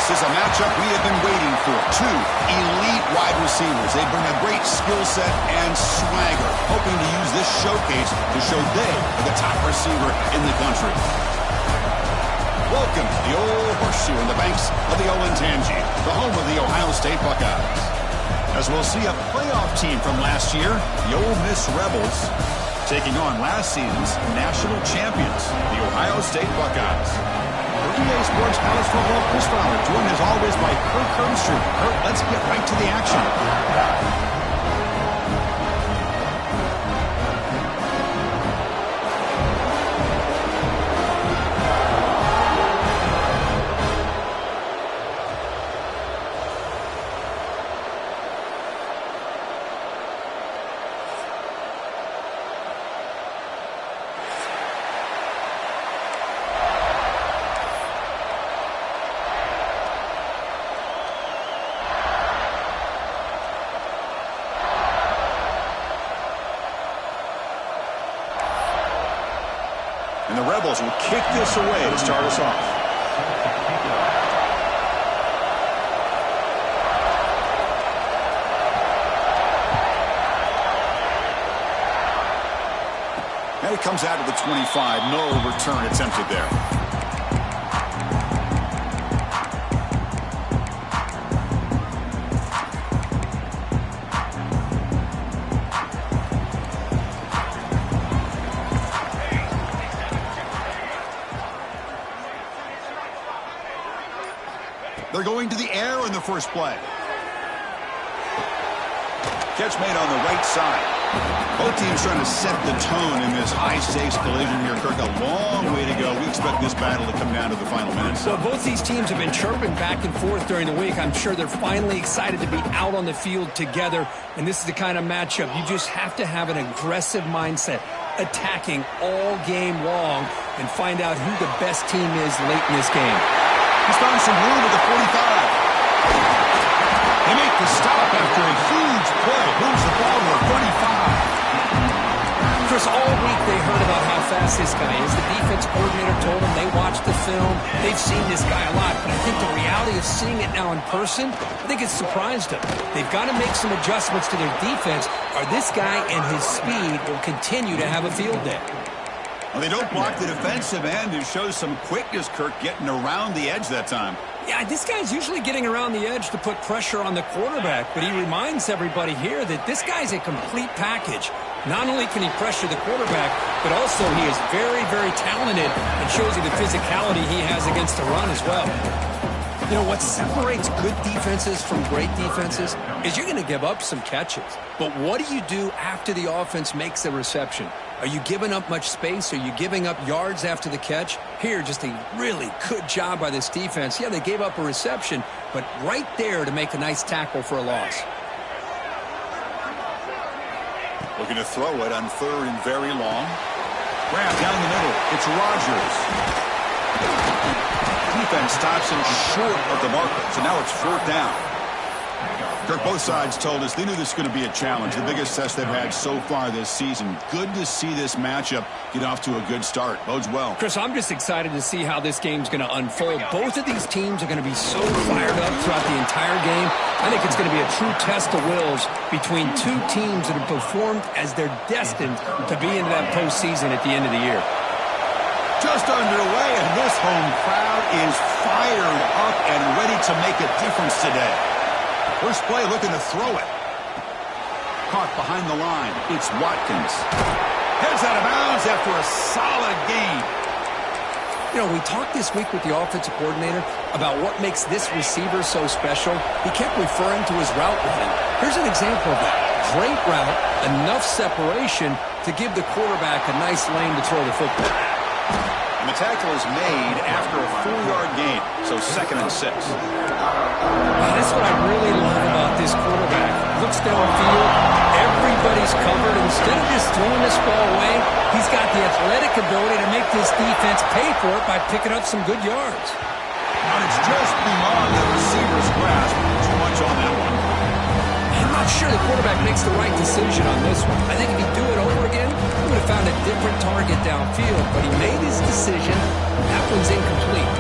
This is a matchup we have been waiting for. Two elite wide receivers. They bring a great skill set and swagger, hoping to use this showcase to show they are the top receiver in the country. Welcome to the Old Horseshoe on the banks of the Olentangy, the home of the Ohio State Buckeyes. As we'll see a playoff team from last year, the Ole Miss Rebels, taking on last season's national champions, the Ohio State Buckeyes. For EA Sports College Football, Chris Fowler, joined as always by Kurt Hermstrom. Kurt, let's get right to the action. And the Rebels will kick this away to start us off. And he comes out of the 25. No return attempted there. They're going to the air in the first play. Catch made on the right side. Both teams trying to set the tone in this high-stakes collision here, Kirk. A long way to go. We expect this battle to come down to the final minutes. Well, both these teams have been chirping back and forth during the week. I'm sure they're finally excited to be out on the field together. And this is the kind of matchup you just have to have an aggressive mindset, attacking all game long, and find out who the best team is late in this game. He's found some room at the 45. They make the stop after a huge play. Moves the ball to the 35. Chris, all week they heard about how fast this guy is. The defense coordinator told them they watched the film. They've seen this guy a lot. But I think the reality of seeing it now in person, I think it's surprised them. They've got to make some adjustments to their defense, or this guy and his speed will continue to have a field day. Well, they don't block the defensive end, who shows some quickness, Kirk, getting around the edge that time. Yeah, this guy's usually getting around the edge to put pressure on the quarterback, but he reminds everybody here that this guy's a complete package. Not only can he pressure the quarterback, but also he is very, very talented and shows you the physicality he has against the run as well. You know, what separates good defenses from great defenses is you're going to give up some catches. But what do you do after the offense makes a reception? Are you giving up much space? Are you giving up yards after the catch? Here, just a really good job by this defense. Yeah, they gave up a reception, but right there to make a nice tackle for a loss. Looking to throw it on third and very long. Grab down the middle. It's Rodgers. Defense stops him short of the marker, so now it's fourth down. Kirk, both sides told us they knew this was going to be a challenge, the biggest test they've had so far this season. Good to see this matchup get off to a good start. Bodes well. Chris, I'm just excited to see how this game's going to unfold. Both of these teams are going to be so fired up throughout the entire game. I think it's going to be a true test of wills between two teams that have performed as they're destined to be into that postseason at the end of the year. Just underway, and this home crowd is fired up and ready to make a difference today. First play, looking to throw it. Caught behind the line. It's Watkins. Heads out of bounds after a solid game. You know, we talked this week with the offensive coordinator about what makes this receiver so special. He kept referring to his route running. Here's an example of that. Great route, enough separation to give the quarterback a nice lane to throw the football. And the tackle is made after a 4-yard gain, so 2nd and 6. That's what I really love about this quarterback. Looks downfield, everybody's covered. Instead of just throwing this ball away, he's got the athletic ability to make this defense pay for it by picking up some good yards. And it's just beyond the receiver's grasp. Too much on that one. I'm not sure the quarterback makes the right decision on this one. I think if he'd do it over again, he would have found a different target downfield. But he made his decision. That one's incomplete.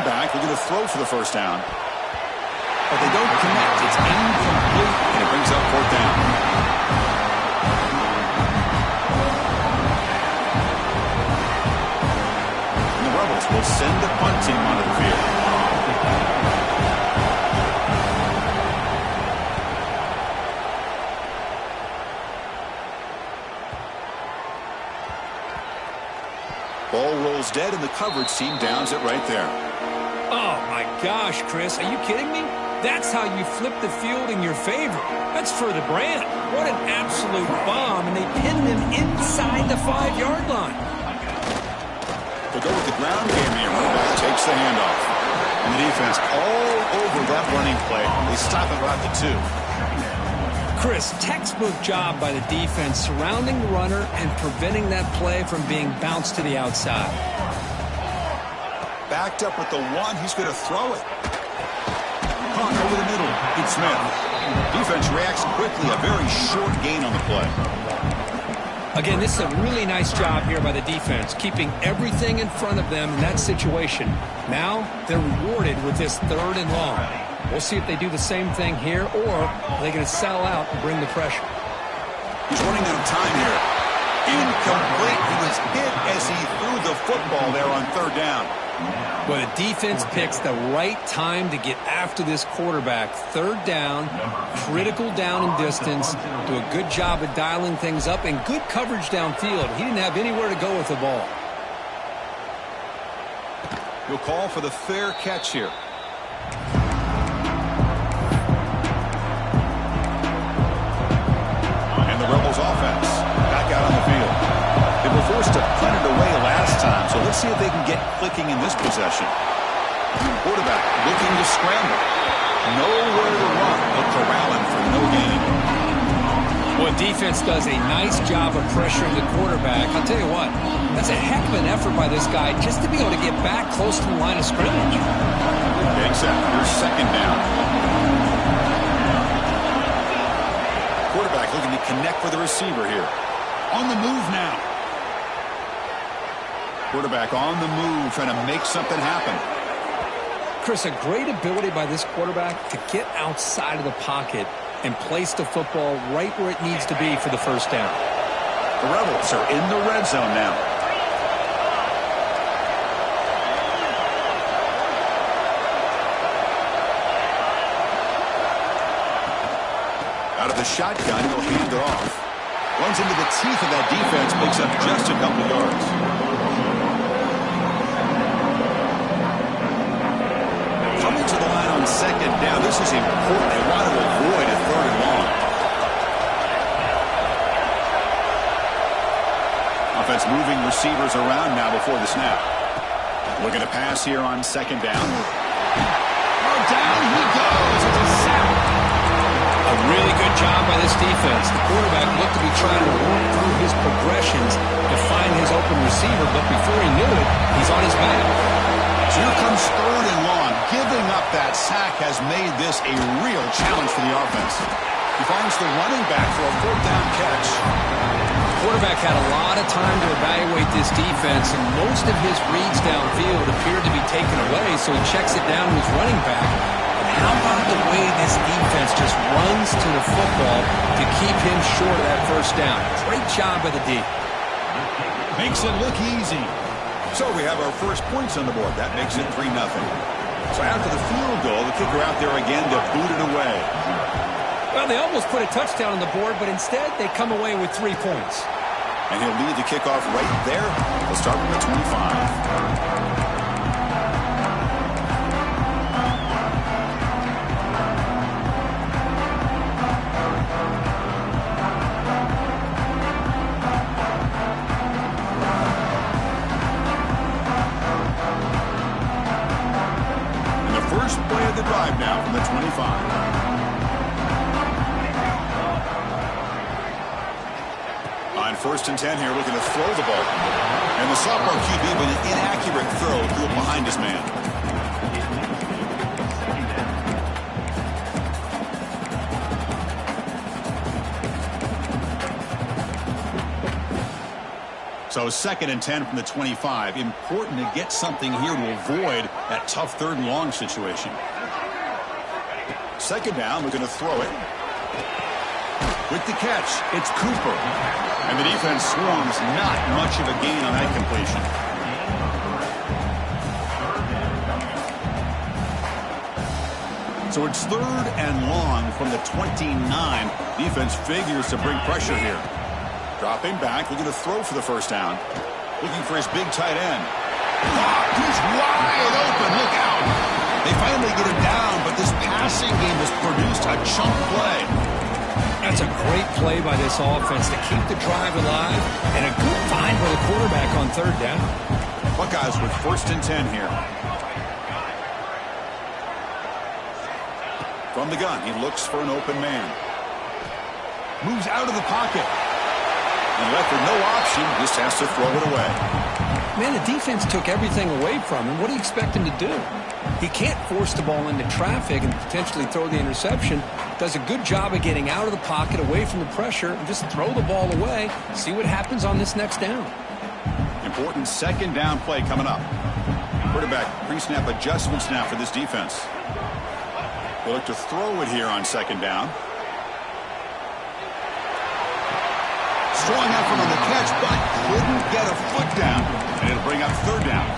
running back looking to throw for the first down. But they don't connect. It's incomplete, and it brings up fourth down. And the Rebels will send the punt team onto the field. Ball rolls dead, and the coverage team downs it right there. Oh, my gosh, Chris. Are you kidding me? That's how you flip the field in your favor. That's for the brand. What an absolute bomb, and they pinned him inside the 5-yard line. They'll go with the ground game here. Running back takes the handoff. And the defense all over that running play. They stop it right at the 2. Chris, textbook job by the defense surrounding the runner and preventing that play from being bounced to the outside. Backed up with the 1. He's going to throw it. Caught over the middle. It's Smith. Defense reacts quickly. A very short gain on the play. Again, this is a really nice job here by the defense, keeping everything in front of them in that situation. Now they're rewarded with this 3rd and long. We'll see if they do the same thing here, or are they going to sell out and bring the pressure. He's running out of time here. Incomplete. He was hit as he threw the football there on 3rd down. Well, the defense picks the right time to get after this quarterback. 3rd down, critical down and distance. Do a good job of dialing things up and good coverage downfield. He didn't have anywhere to go with the ball. He'll call for the fair catch here. Rebels offense back out on the field. They were forced to punt it away last time, so let's see if they can get clicking in this possession. Quarterback looking to scramble. Nowhere to run. They'll corral him for no gain. Well, defense does a nice job of pressuring the quarterback. I'll tell you what, that's a heck of an effort by this guy just to be able to get back close to the line of scrimmage. Exactly. Your 2nd down. Quarterback looking to connect with the receiver here. On the move now. Quarterback on the move, trying to make something happen. Chris, a great ability by this quarterback to get outside of the pocket and place the football right where it needs to be for the first down. The Rebels are in the red zone now. Out of the shotgun, he'll hand it off. Runs into the teeth of that defense, picks up just a couple yards. Coming to the line on 2nd down. This is important. They want to avoid a 3rd and long. Offense moving receivers around now before the snap. Looking to pass here on 2nd down. Oh, down he goes. It's a sack. A really good job by this defense. The quarterback looked to be trying to work through his progressions to find his open receiver, but before he knew it, he's on his back. So here comes 3rd and long. Giving up that sack has made this a real challenge for the offense. He finds the running back for a 4th down catch. The quarterback had a lot of time to evaluate this defense, and most of his reads downfield appeared to be taken away, so he checks it down to his running back. How about the way this defense just runs to the football to keep him short of that first down? Great job by the D. Makes it look easy. So we have our first points on the board. That makes it 3-0. So after the field goal, the kicker out there again to boot it away. Well, they almost put a touchdown on the board, but instead they come away with 3 points. And he'll lead the kickoff right there. We'll start from the 25. First play of the drive now from the 25. On 1st and 10 here, looking to throw the ball. And the sophomore QB with an inaccurate throw threw it behind his man. So 2nd and 10 from the 25. Important to get something here to avoid that tough 3rd and long situation. 2nd down, we're going to throw it. With the catch, it's Cooper. And the defense swarms, not much of a gain on that completion. So it's 3rd and long from the 29. Defense figures to bring pressure here. Dropping back, looking to throw for the 1st down. Looking for his big tight end. He's wide open, look out. They finally get him down, but this passing game has produced a chunk play. That's a great play by this offense to keep the drive alive, and a good find for the quarterback on 3rd down. Buckeyes with 1st and 10 here. From the gun, he looks for an open man. Moves out of the pocket. And left with no option, just has to throw it away. Man, the defense took everything away from him. What do you expect him to do? He can't force the ball into traffic and potentially throw the interception. Does a good job of getting out of the pocket, away from the pressure, and just throw the ball away. See what happens on this next down. Important 2nd down play coming up. Quarterback pre-snap adjustments now for this defense. They look to throw it here on 2nd down. Strong effort on the catch, but couldn't get a foot down. And it'll bring up 3rd down.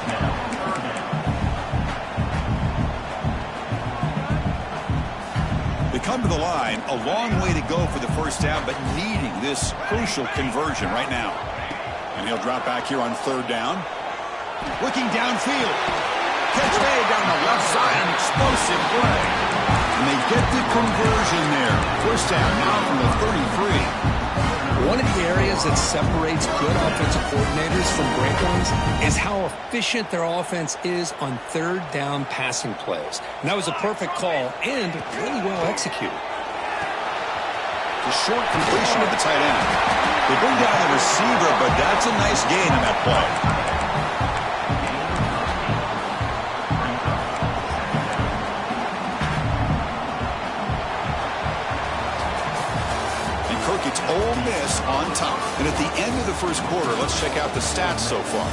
They come to the line, a long way to go for the 1st down, but needing this crucial conversion right now. And he'll drop back here on 3rd down. Looking downfield. Catch made down the left side, an explosive play. And they get the conversion there. 1st down now from the 33. One of the areas that separates good offensive coordinators from great ones is how efficient their offense is on 3rd down passing plays. And that was a perfect call and really well executed. The short completion of the tight end. They bring down the receiver, but that's a nice gain on that play. It's Ole Miss on top. And at the end of the 1st quarter, let's check out the stats so far.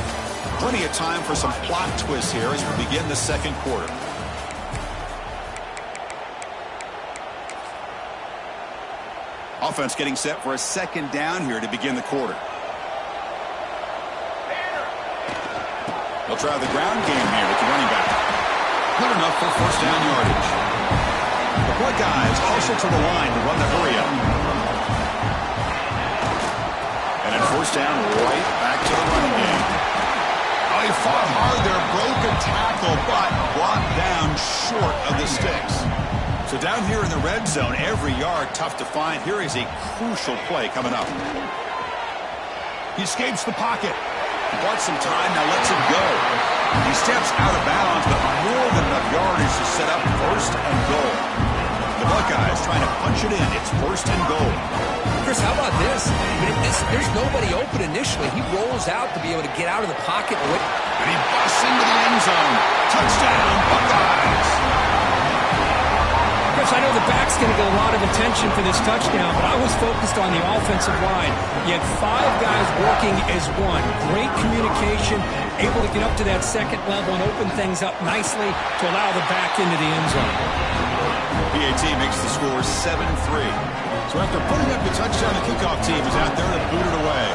Plenty of time for some plot twists here as we begin the 2nd quarter. Offense getting set for a 2nd down here to begin the quarter. They'll try the ground game here with the running back. Good enough for 1st down yardage. The Buckeyes hustle to the line to run the hurry up. And 1st down, right back to the running game. Oh, he fought hard there, broke a tackle, but brought down short of the sticks. So down here in the red zone, every yard tough to find. Here is a crucial play coming up. He escapes the pocket. Wants some time, now lets it go. He steps out of bounds, but more than enough yardage to set up 1st and goal. The Buckeyes trying to punch it in. It's 1st and goal. Chris, how about this? There's nobody open initially. He rolls out to be able to get out of the pocket. And he busts into the end zone. Touchdown, Buckeyes. Chris, I know the back's going to get a lot of attention for this touchdown, but I was focused on the offensive line. You had 5 guys working as one. Great communication, able to get up to that 2nd level and open things up nicely to allow the back into the end zone. PAT makes the score 7-3. So after putting up the touchdown, the kickoff team is out there to boot it away.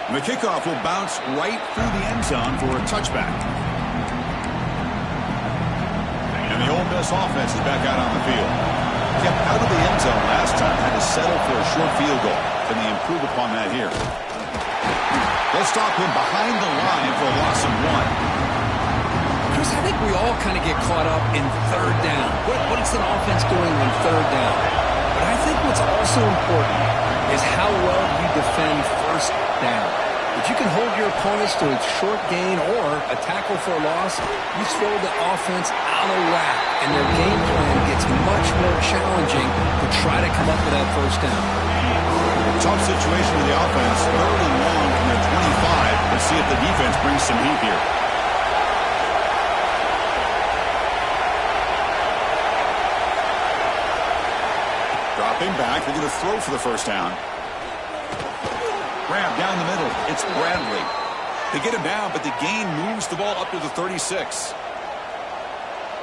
And the kickoff will bounce right through the end zone for a touchback. And the Ole Miss offense is back out on the field. Kept out of the end zone last time, had to settle for a short field goal. Can they improve upon that here? They'll stop him behind the line for a loss of 1. Chris, I think we all kind of get caught up in 3rd down. What is an offense doing on 3rd down? But I think what's also important is how well you defend 1st down. If you can hold your opponents to a short gain or a tackle for a loss, you throw the offense out of whack, and their game plan gets much more challenging to try to come up with that 1st down. Tough situation with the offense. 3rd and long from their 25. Let's see if the defense brings some heat here. Dropping back. They're going to throw for the first down. Grab down the middle. It's Bradley. They get him down, but the gain moves the ball up to the 36.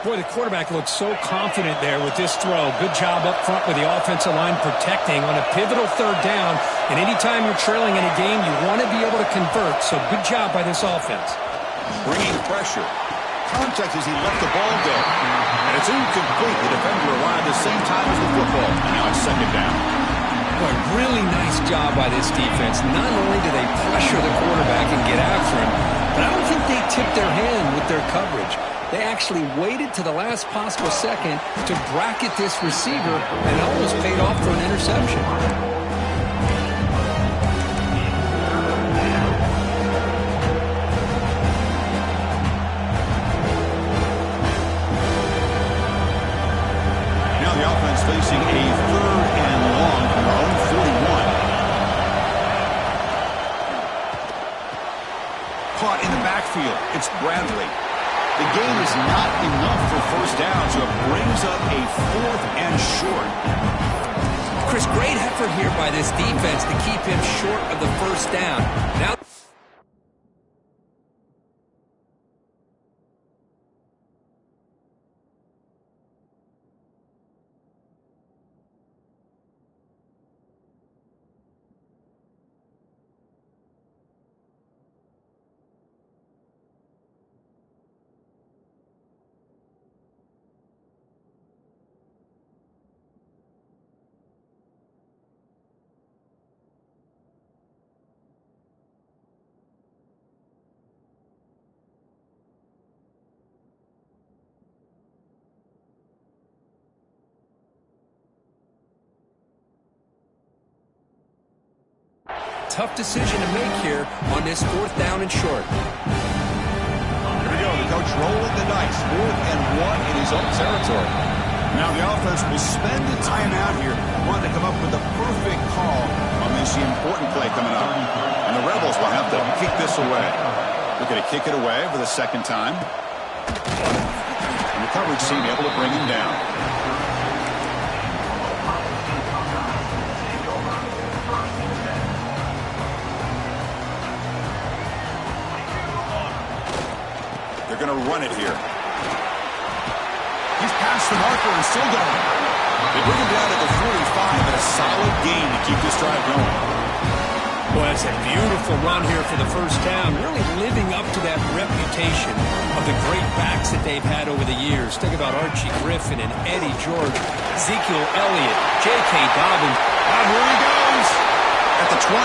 Boy, the quarterback looks so confident there with this throw. Good job up front with the offensive line protecting on a pivotal third down. And anytime you're trailing in a game, you want to be able to convert. So good job by this offense. Bringing pressure. Contact as he let the ball go. And it's incomplete. The defender arrived at the same time as the football. And now it's second down. Boy, really nice job by this defense. Not only do they pressure the quarterback and get after him, but I don't think they tipped their hand with their coverage. They actually waited to the last possible second to bracket this receiver, and it almost paid off for an interception. Now the offense facing a third and long from their own 41. Caught in the backfield. It's Bradley. The gain is not enough for first down, so it brings up a 4th and short. Chris, great effort here by this defense to keep him short of the first down. Now tough decision to make here on this 4th down and short. Here we go. The coach rolling the dice. 4th and 1 in his own territory. Now the offense will spend the timeout here, wanting to come up with the perfect call on this important play coming up. And the Rebels will have to kick this away. They're going to kick it away for the second time. And the coverage team able to bring him down. They're going to run it here. He's past the marker and still going. They bring him down to the 45 and a solid gain to keep this drive going. Boy, that's a beautiful run here for the first down. Really living up to that reputation of the great backs that they've had over the years. Think about Archie Griffin and Eddie George, Ezekiel Elliott, J.K. Dobbins. And here he goes at the 20.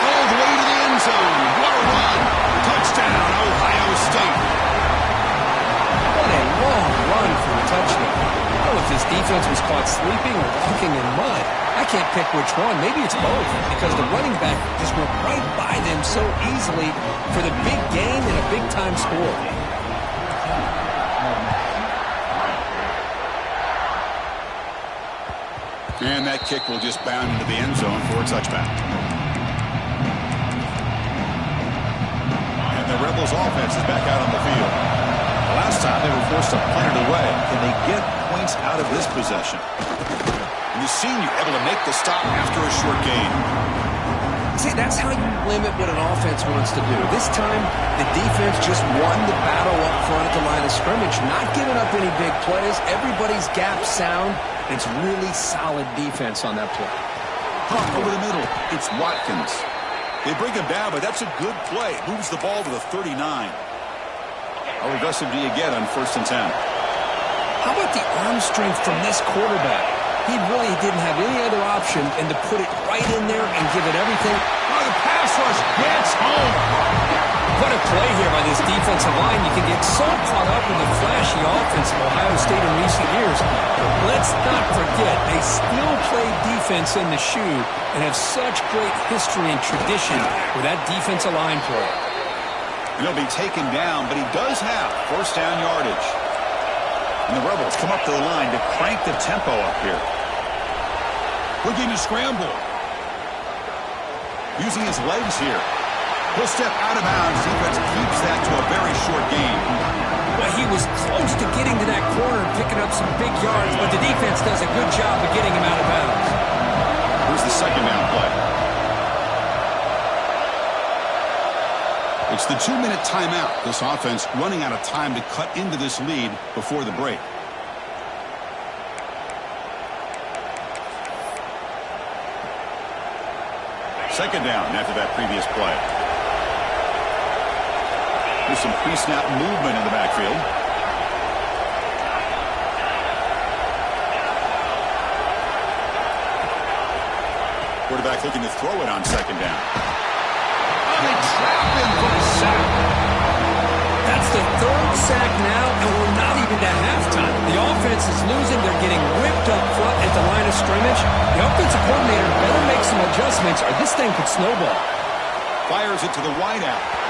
All the way to the end zone. What a run. Touchdown, Ohio State. What a long run for a touchdown. I don't know if this defense was caught sleeping or walking in mud. I can't pick which one. Maybe it's both, because the running back just went right by them so easily for the big gain and a big-time score. And that kick will just bound into the end zone for a touchback. And the Rebels offense is back out on the field. Last time they were forced to punt it away. Can they get points out of this possession? And the senior able to make the stop after a short gain. See, that's how you limit what an offense wants to do. This time, the defense just won the battle up front at the line of scrimmage, not giving up any big plays. Everybody's gap sound. It's really solid defense on that play. Pump over the middle. It's Watkins. They bring him down, but that's a good play. Moves the ball to the 39. How aggressive do you get on 1st and 10? How about the arm strength from this quarterback? He really didn't have any other option than to put it right in there and give it everything. Oh, the pass rush gets home. What a play here by this defensive line. You can get so caught up in the flashy offense of Ohio State in recent years. But let's not forget, they still play defense in the shoe and have such great history and tradition with that defensive line play. And he'll be taken down, but he does have first down yardage. And the Rebels come up to the line to crank the tempo up here. Looking to scramble. Using his legs here. He'll step out of bounds. Defense keeps that to a very short gain. Well, he was close to getting to that corner and picking up some big yards, but the defense does a good job of getting him out of bounds. Here's the second down play. It's the 2-minute timeout. This offense running out of time to cut into this lead before the break. Second down after that previous play. There's some pre-snap movement in the backfield. Quarterback looking to throw it on second down. Oh, they trap him for a sack. That's the third sack now, and we're not even at halftime. The offense is losing. They're getting whipped up front at the line of scrimmage. The offensive coordinator better make some adjustments, or this thing could snowball. Fires it to the wideout.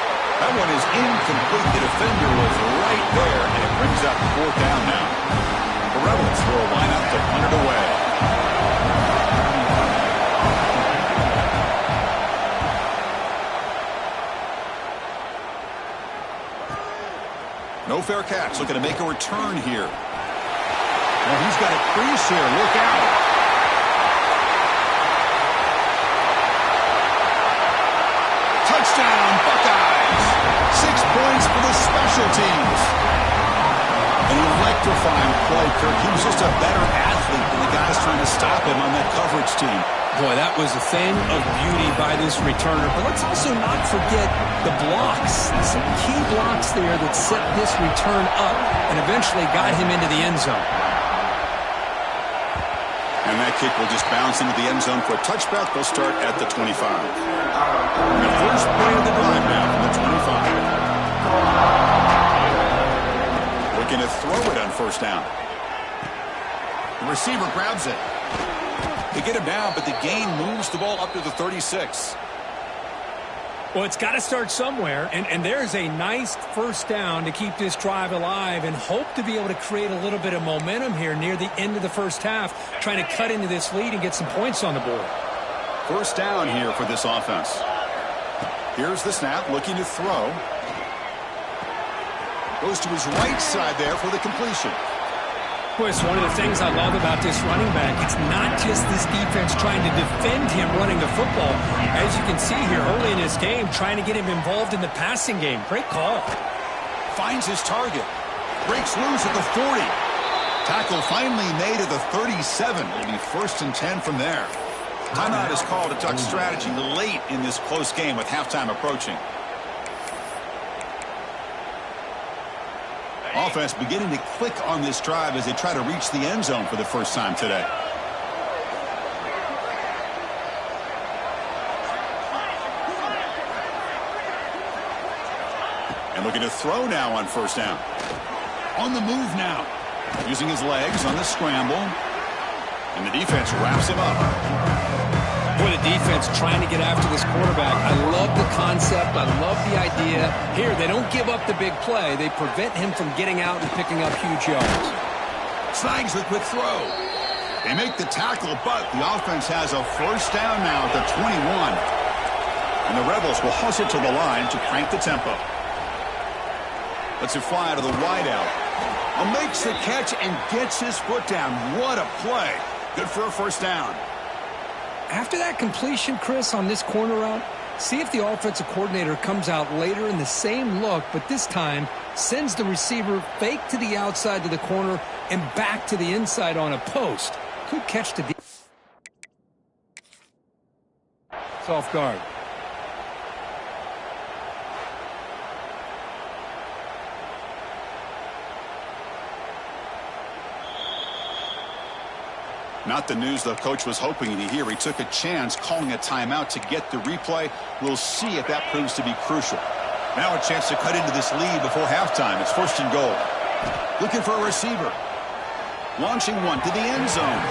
That one is incomplete. The defender was right there, and it brings up fourth down now. The Rebels throw a lineup to punt it away. No fair catch. Looking to make a return here. Well, he's got a crease here. Look out. Touchdown, Buckeyes. 6 points for the special teams. An electrifying play, Kirk. He was just a better athlete than the guys trying to stop him on that coverage team. Boy, that was a thing of beauty by this returner. But let's also not forget the blocks. Some key blocks there that set this return up and eventually got him into the end zone. And that kick will just bounce into the end zone for a touchback. They'll start at the 25. The first play of the drive now from the 25. Looking to throw it on first down. The receiver grabs it. They get him down, but the gain moves the ball up to the 36. Well, it's got to start somewhere, and there's a nice first down to keep this drive alive and hope to be able to create a little bit of momentum here near the end of the first half, trying to cut into this lead and get some points on the board. First down here for this offense. Here's the snap, looking to throw. Goes to his right side there for the completion. Boy, it's one of the things I love about this running back. It's not just this defense trying to defend him running the football. As you can see here early in his game, trying to get him involved in the passing game. Great call. Finds his target. Breaks loose at the 40. Tackle finally made at the 37. It'll be 1st and 10 from there. Timeout is called to Duck strategy late in this close game with halftime approaching. Offense beginning to click on this drive as they try to reach the end zone for the first time today. And looking to throw now on first down. On the move now. Using his legs on the scramble. And the defense wraps him up. Boy, the defense trying to get after this quarterback. I love the concept. I love the idea. Here, they don't give up the big play. They prevent him from getting out and picking up huge yards. Snags the quick throw. They make the tackle, but the offense has a first down now at the 21. And the Rebels will hustle to the line to crank the tempo. Lets it fly to the wideout. Makes the catch and gets his foot down. What a play. Good for a first down. After that completion, Chris, on this corner route, see if the offensive coordinator comes out later in the same look, but this time sends the receiver fake to the outside to the corner and back to the inside on a post. Good catch to it's off guard. Not the news the coach was hoping to hear. He took a chance calling a timeout to get the replay. We'll see if that proves to be crucial. Now a chance to cut into this lead before halftime. It's 1st and goal. Looking for a receiver. Launching one to the end zone.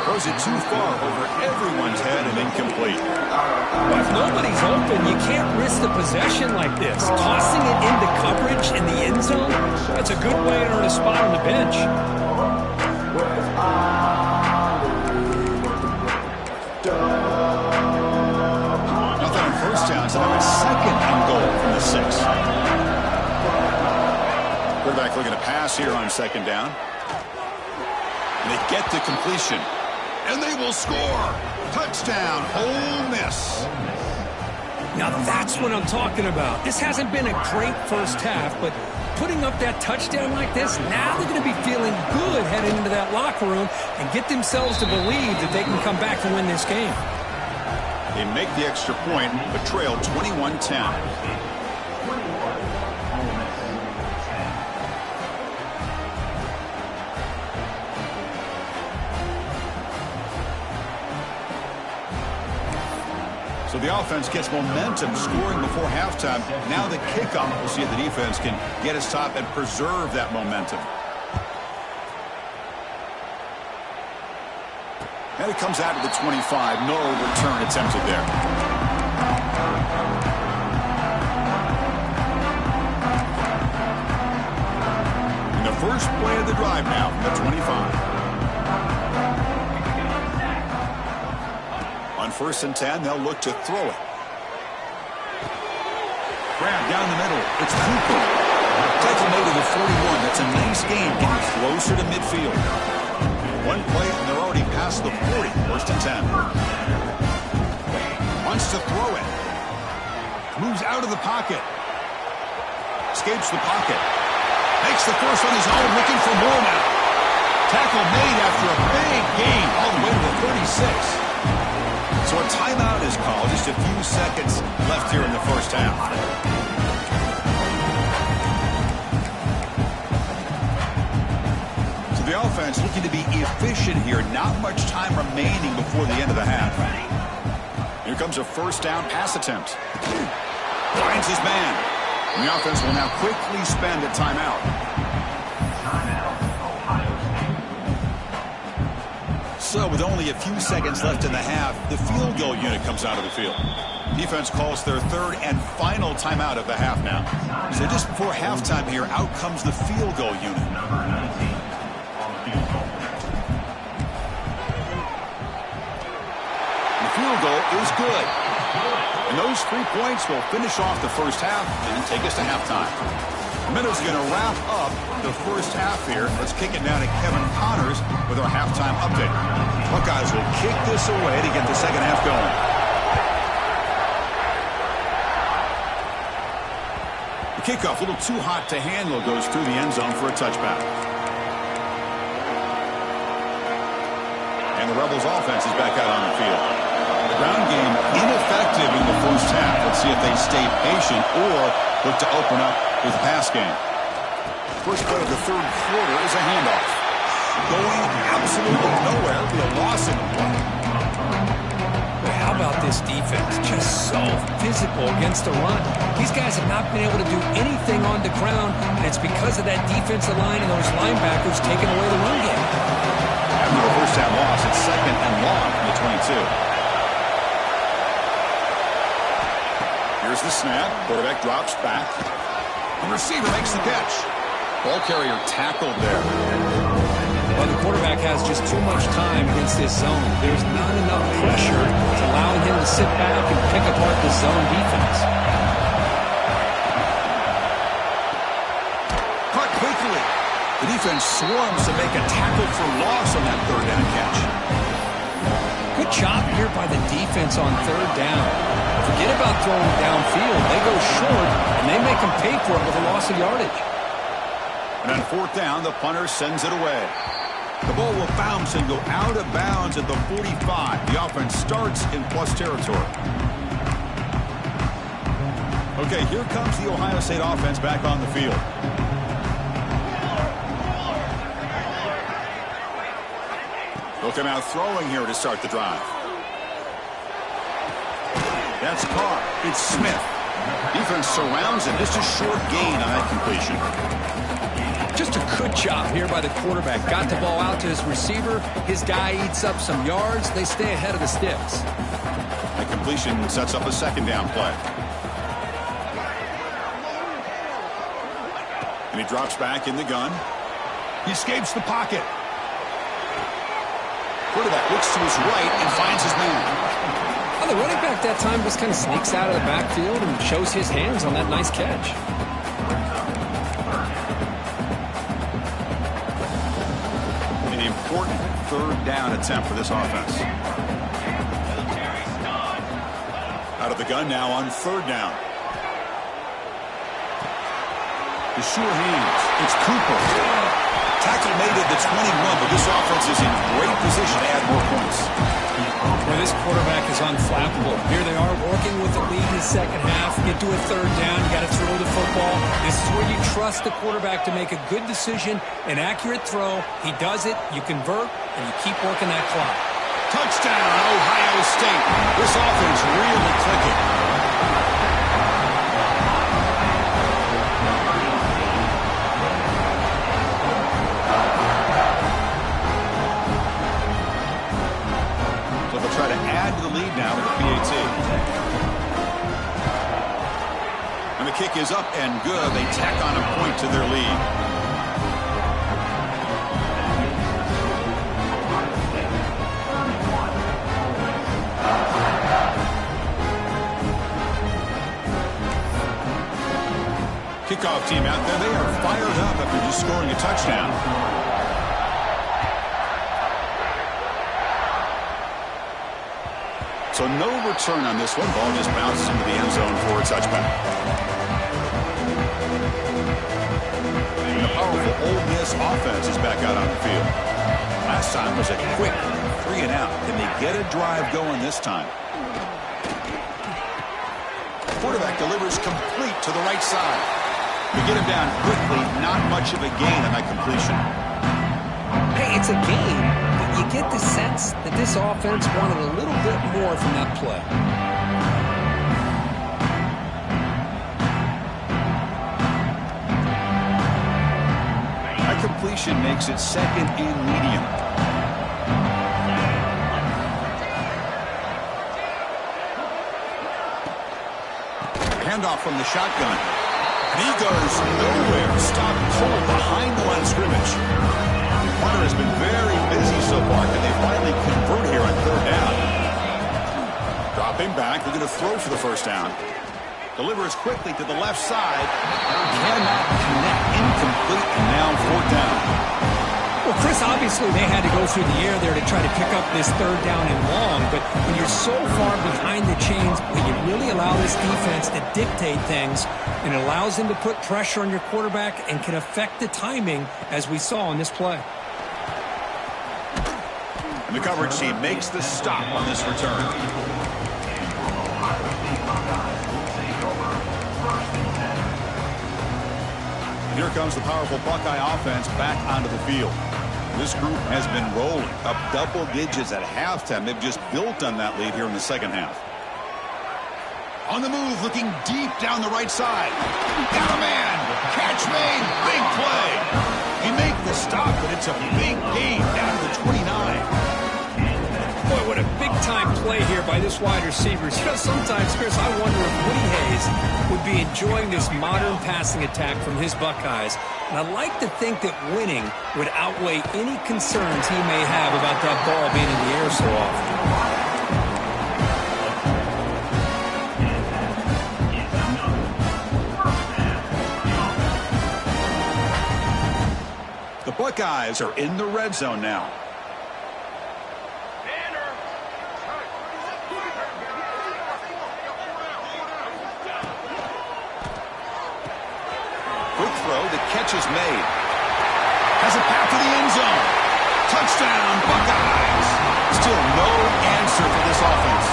Throws it too far over everyone's head and incomplete. Well, if nobody's open, you can't risk the possession like this. Tossing it into coverage in the end zone, that's a good way to earn a spot on the bench. Nothing on first down, so now it's 2nd and goal from the 6. Quarterback looking second down. And they get the completion. And they will score. Touchdown, Ole Miss. Now that's what I'm talking about. This hasn't been a great first half, but putting up that touchdown like this, now they're going to be feeling good heading into that locker room and get themselves to believe that they can come back and win this game. They make the extra point, but trail 21-10. So the offense gets momentum, scoring before halftime. Now the kickoff. We'll see if the defense can get his top and preserve that momentum. And it comes out to the 25. No return attempted there. And the first play of the drive now from the 25. On 1st and 10, they'll look to throw it. Grab down the middle. It's Cooper. Tackle made to the 41. That's a nice gain, getting closer to midfield. One play, and they're already past the 40. 1st and 10. Wants to throw it. Moves out of the pocket. Escapes the pocket. Makes the first on his own, looking for more now. Tackle made after a big gain all the way to the 36. So a timeout is called. Just a few seconds left here in the first half. So the offense looking to be efficient here. Not much time remaining before the end of the half. Here comes a first down pass attempt. Finds his man. And the offense will now quickly spend a timeout. So with only a few seconds left in the half, the field goal unit comes out of the field. Defense calls their third and final timeout of the half now. So just before halftime here, out comes the field goal unit. The field goal is good. And those 3 points will finish off the first half and take us to halftime. Minnows going to wrap up the first half here. Let's kick it down to Kevin Connors with our halftime update. Buckeyes will kick this away to get the second half going. The kickoff, a little too hot to handle, goes through the end zone for a touchback. And the Rebels offense is back out on the field. The ground game ineffective in the first half. Let's see if they stay patient or look to open up with the pass game. First play of the third quarter is a handoff. Going absolutely nowhere with a loss in the play. Well, how about this defense? Just so physical against the run. These guys have not been able to do anything on the ground, and it's because of that defensive line and those linebackers taking away the run game. After the first down loss, it's second and long from the 22. Here's the snap. Quarterback drops back. The receiver makes the catch. Ball carrier tackled there. Well, the quarterback has just too much time against this zone. There's not enough pressure to allowing him to sit back and pick apart the zone defense. Caught quickly. The defense swarms to make a tackle for loss on that third down catch. Good job here by the defense on third down. Forget about throwing downfield. They go short, and they make them pay for it with a loss of yardage. And on fourth down, the punter sends it away. The ball will bounce and go out of bounds at the 45. The offense starts in plus territory. Okay, here comes the Ohio State offense back on the field. They'll come out throwing here to start the drive. That's caught. It's Smith. Defense surrounds him. Just a short gain on that completion. Just a good job here by the quarterback. Got the ball out to his receiver. His guy eats up some yards. They stay ahead of the sticks. That completion sets up a second down play. And he drops back in the gun. He escapes the pocket. Quarterback looks to his right and finds his man. Well, the running back that time just kind of sneaks out of the backfield and shows his hands on that nice catch. the important third down attempt for this offense. Out of the gun now on third down. The sure hands. It's Cooper. Tackle made at the 21, but this offense is in great position to add more points. Well, this quarterback is unflappable. Here they are working with the lead in the second half. Get to a third down, you got to throw the football. This is where you trust the quarterback to make a good decision, an accurate throw. He does it, you convert, and you keep working that clock. Touchdown, Ohio State. This offense really clicking. Try to add to the lead now with the PAT. And the kick is up and good. They tack on a point to their lead. Kickoff team out there. They are fired up after just scoring a touchdown. So no return on this one. Ball just bounces into the end zone for a touchback. And the powerful Ole Miss offense is back out on the field. Last time was a quick 3-and-out. Can they get a drive going this time? Quarterback delivers complete to the right side. We get him down quickly. Not much of a gain on that completion. Hey, it's a game. You get the sense that this offense wanted a little bit more from that play. That completion makes it second and medium. Handoff from the shotgun. And he goes nowhere. Stop cold behind the line of scrimmage. Hunter has been very busy so far. Can they finally convert here on third down? Dropping back. They're going to throw for the first down. Delivers quickly to the left side. Cannot connect. Incomplete. And now fourth down. Well, Chris, obviously they had to go through the air there to try to pick up this third down and long. But when you're so far behind the chains, when you really allow this defense to dictate things, and it allows them to put pressure on your quarterback and can affect the timing, as we saw on this play. The coverage team makes the stop on this return. Here comes the powerful Buckeye offense back onto the field. This group has been rolling up double digits at halftime. They've just built on that lead here in the second half. On the move, looking deep down the right side. Got a man. Catch made. Big play. He make the stop, but it's a big gain down to the 29. Boy, what a big-time play here by this wide receiver. You know, sometimes, Chris, I wonder if Woody Hayes would be enjoying this modern passing attack from his Buckeyes. And I'd like to think that winning would outweigh any concerns he may have about that ball being in the air so often. The Buckeyes are in the red zone now. The catch is made. Has a path to the end zone. Touchdown, Buckeyes. Still no answer for this offense.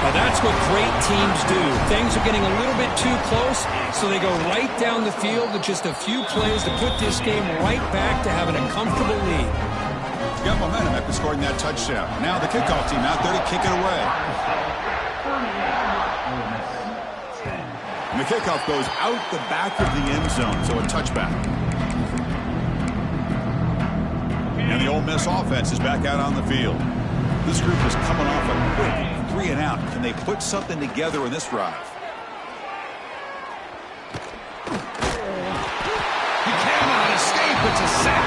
Now that's what great teams do. Things are getting a little bit too close, so they go right down the field with just a few plays to put this game right back to having a comfortable lead. Got momentum after scoring that touchdown. Now the kickoff team out there to kick it away. And the kickoff goes out the back of the end zone, so a touchback. And the Ole Miss offense is back out on the field. This group is coming off a quick 3-and-out. Can they put something together in this drive? He cannot escape. It's a sack.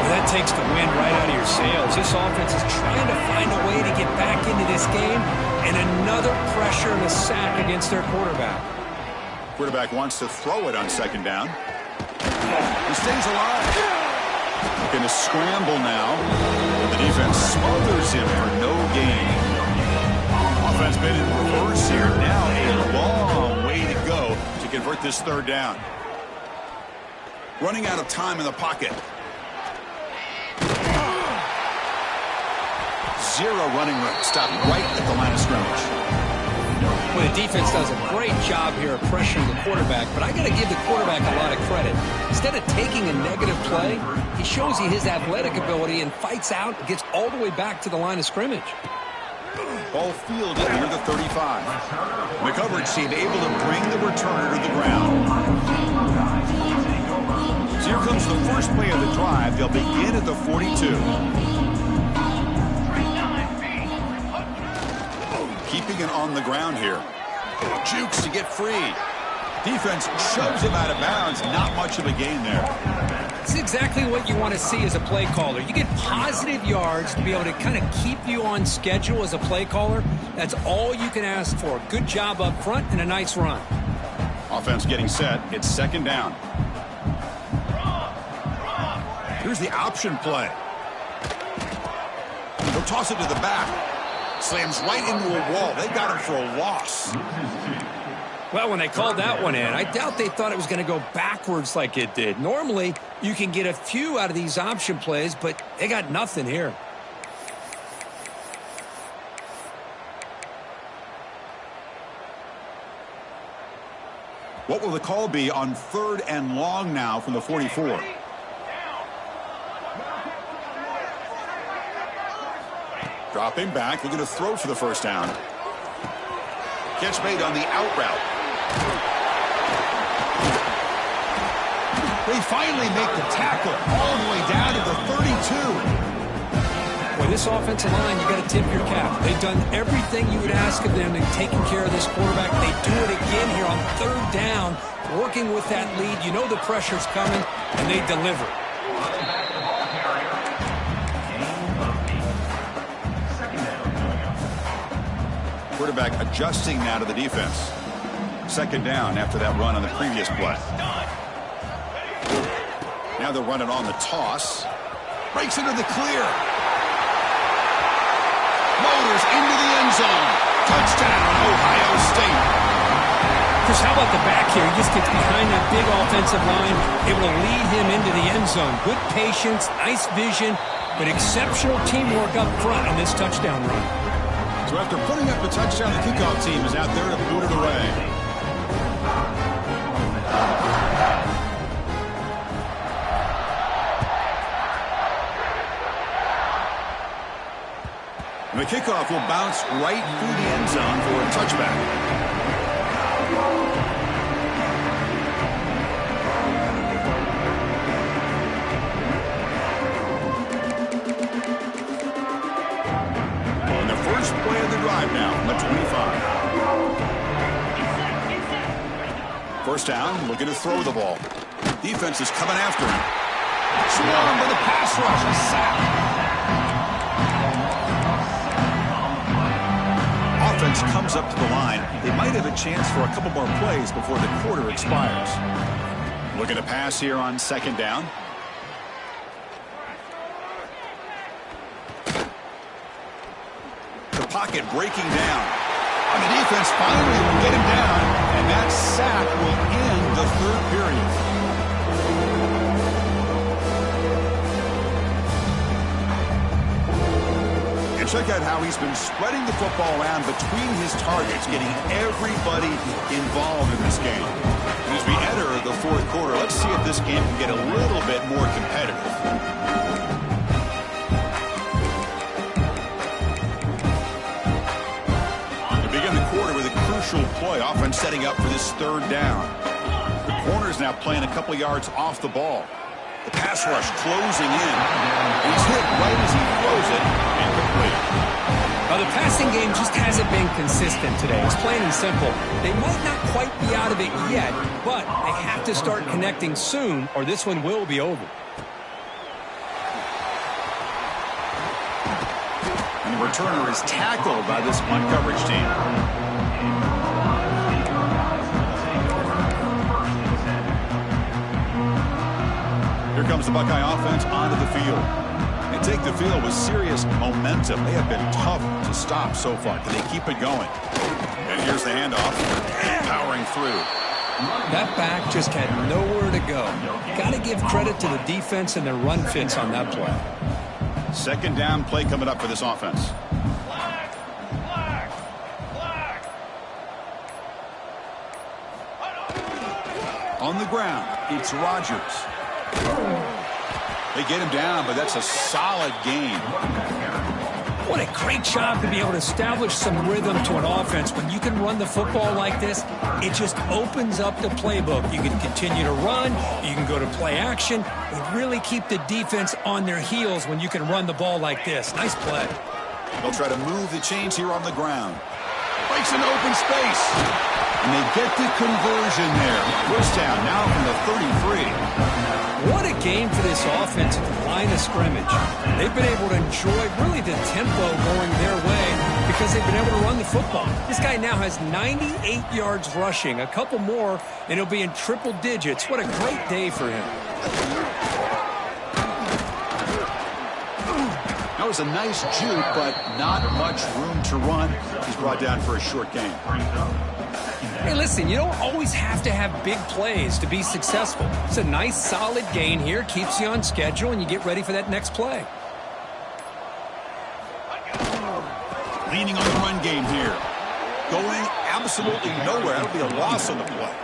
Well, that takes the wind right out of your sails. This offense is trying to find a way to get back into this game, and another pressure and a sack against their quarterback. Quarterback wants to throw it on second down. He stays alive. Going to scramble now. The defense smothers him for no gain. Offense been in reverse here. Now a long way to go to convert this third down. Running out of time in the pocket. Zero running room. Stopped right at the line of scrimmage. Well, the defense does a great job here of pressuring the quarterback, but I got to give the quarterback a lot of credit. Instead of taking a negative play, he shows you his athletic ability and fights out and gets all the way back to the line of scrimmage. Ball fielded near the 35. The coverage team able to bring the returner to the ground. So here comes the first play of the drive. They'll begin at the 42. Keeping it on the ground here. Jukes to get free. Defense shoves him out of bounds. Not much of a gain there. It's exactly what you want to see as a play caller. You get positive yards to be able to kind of keep you on schedule as a play caller. That's all you can ask for. Good job up front and a nice run. Offense getting set. It's second down. Here's the option play. He'll toss it to the back. Slams right into a wall. They got him for a loss. Well, when they called that one in, I doubt they thought it was going to go backwards like it did. Normally, you can get a few out of these option plays, but they got nothing here. What will the call be on 3rd and long now from the 44? Dropping back, looking to throw for the first down. Catch made on the out route. They finally make the tackle all the way down to the 32. Boy, this offensive line, you got to tip your cap. They've done everything you would ask of them in taking care of this quarterback. They do it again here on 3rd down, working with that lead. You know the pressure's coming, and they deliver. Quarterback adjusting now to the defense. Second down after that run on the previous play. Now they're running on the toss. Breaks into the clear. Motors into the end zone. Touchdown, Ohio State. Chris, how about the back here? He just gets behind that big offensive line, able to lead him into the end zone. Good patience, nice vision, but exceptional teamwork up front on this touchdown run. So after putting up the touchdown, the kickoff team is out there to boot it away. And the kickoff will bounce right through the end zone for a touchback. First play of the drive now from the 25. First down, looking to throw the ball. Defense is coming after him. Swarmed by the pass rush, a sack. Offense comes up to the line. They might have a chance for a couple more plays before the quarter expires. Looking to pass here on second down. Pocket breaking down. And the defense finally will get him down, and that sack will end the 3rd period. And check out how he's been spreading the football around between his targets, getting everybody involved in this game. And as we enter the 4th quarter, let's see if this game can get a little bit more competitive. Play. Offense setting up for this 3rd down. The corner's now playing a couple yards off the ball. The pass rush closing in. He's hit right as he throws it. Incomplete. The passing game just hasn't been consistent today. It's plain and simple. They might not quite be out of it yet, but they have to start connecting soon or this one will be over. And the returner is tackled by this punt coverage team. Here comes the Buckeye offense onto the field. They take the field with serious momentum. They have been tough to stop so far. Can they keep it going? And here's the handoff. Powering through. That back just had nowhere to go. Got to give credit to the defense and their run fits on that play. Second down play coming up for this offense. On the ground, it's Rodgers. They get him down, but that's a solid gain. What a great job to be able to establish some rhythm to an offense. When you can run the football like this, it just opens up the playbook. You can continue to run, you can go to play action, and really keep the defense on their heels when you can run the ball like this. Nice play. They'll try to move the chains here on the ground. Breaks an open space. And they get the conversion there. First down now from the 33. What a game for this offense at the line of scrimmage. They've been able to enjoy really the tempo going their way because they've been able to run the football. This guy now has 98 yards rushing. A couple more, and he'll be in triple digits. What a great day for him. That was a nice juke, but not much room to run. He's brought down for a short gain. Hey, listen, you don't always have to have big plays to be successful. It's a nice, solid gain here. Keeps you on schedule, and you get ready for that next play. Leaning on the run game here. Going absolutely nowhere. That'll be a loss on the play.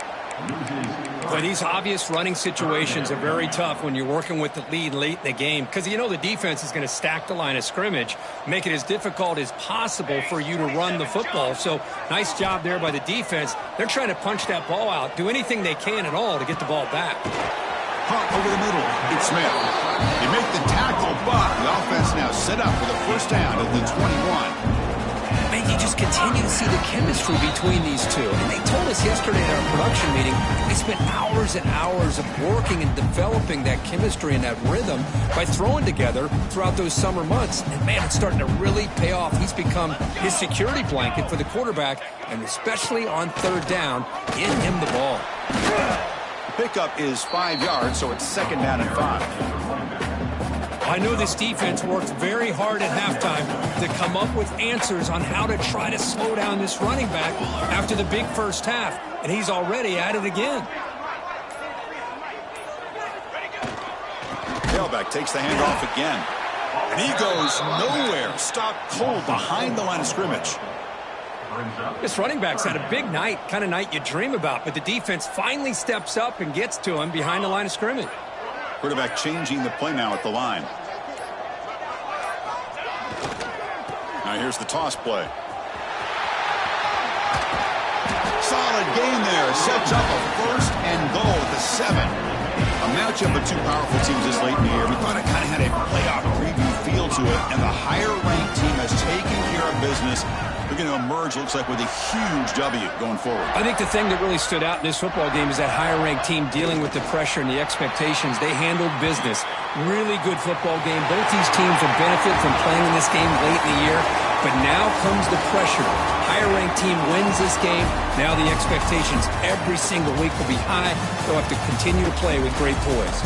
But these obvious running situations are very tough when you're working with the lead late in the game because you know the defense is going to stack the line of scrimmage, make it as difficult as possible for you to run the football. So nice job there by the defense. They're trying to punch that ball out, do anything they can at all to get the ball back. Hunt over the middle. It's Smith. They make the tackle, but the offense now set up for the first down at the 21. Man, you just continue to see the chemistry between these two. And they told us yesterday at our production meeting, they spent hours and hours of working and developing that chemistry and that rhythm by throwing together throughout those summer months. And, man, it's starting to really pay off. He's become his security blanket for the quarterback, and especially on third down, get him the ball. The pickup is 5 yards, so it's second down and 5. I know this defense worked very hard at halftime to come up with answers on how to try to slow down this running back after the big first half, and he's already at it again. Tailback takes the handoff again, and he goes nowhere. Stopped cold behind the line of scrimmage. This running back's had a big night, kind of night you dream about, but the defense finally steps up and gets to him behind the line of scrimmage. Quarterback changing the play now at the line. Now here's the toss play. Solid gain there. Sets up a first and goal at the 7. A matchup of two powerful teams this late in the year. We thought it kind of had a playoff preview feel to it, and the higher-ranked team has taken care of business. They're going to emerge, looks like, with a huge W going forward. I think the thing that really stood out in this football game is that higher-ranked team dealing with the pressure and the expectations. They handled business. Really good football game. Both these teams will benefit from playing in this game late in the year. But now comes the pressure. Higher-ranked team wins this game. Now the expectations every single week will be high. They'll have to continue to play with great poise.